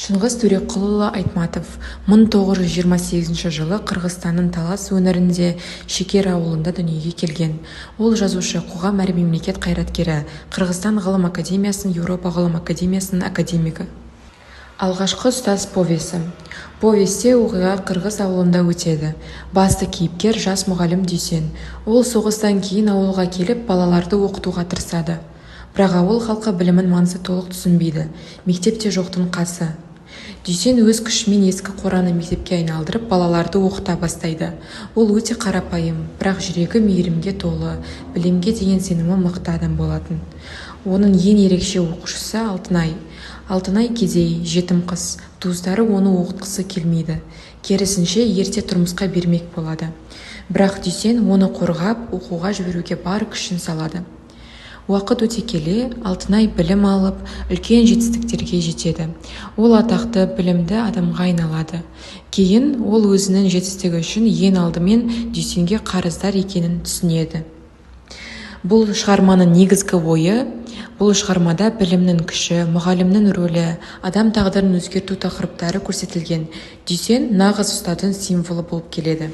Шыңғыс Төреқұлұлы Айтматов 1928 жылы Қырғызстанның Талас өңірінде Шекер ауылында дүниеге келген. Ол жазушы, қоғам әрі мемлекет қайраткері, Қырғызстан ғылым академиясының, Еуропа ғылым академиясының академигі. Алғашқы ұстаз повесі. Повесте оқиға Қырғыз ауылында өтеді. Басты кейіпкер жас мұғалім Дүйсен. Ол соғыстан кейін ауылға келіп, балаларды оқытуға тырысады. Бірақ ауыл халқы білімін маңызы толық түсінбейді. Мектепте жоқтың қасы. Дүйсен өз күшімен ескі қораны мектепке айналдырып, балаларды оқыта бастайды. Ол өте қарапайым, бірақ жүрегі мейірімге толы, білімге деген сенімі мықты адам болатын. Оның ең ерекше оқушысы Алтынай. Алтынай кедей, жетім қыз. Туыстары оны оқытқысы келмейді. Керісінше ерте тұрмысқа бермек болады. Бірақ Дүйсен оны қорғап, оқуға жіберуге бар күшін салады. Уақыт өте келе, Алтынай білім алып, үлкен жетістіктерге жетеді. Ол атақты, білімді адамға айналады. Кейін ол өзінің жетістігі үшін ең алдымен Дүйсенге қарыздар екенін түсінеді. Бұл шығарманың негізгі ойы, бұл шығармада білімнің күші, мұғалімнің рөлі, адам тағдырын өзгерту тақырыптары көрсетілген. Дүйсен нағыз ұстаздың символы болып келеді.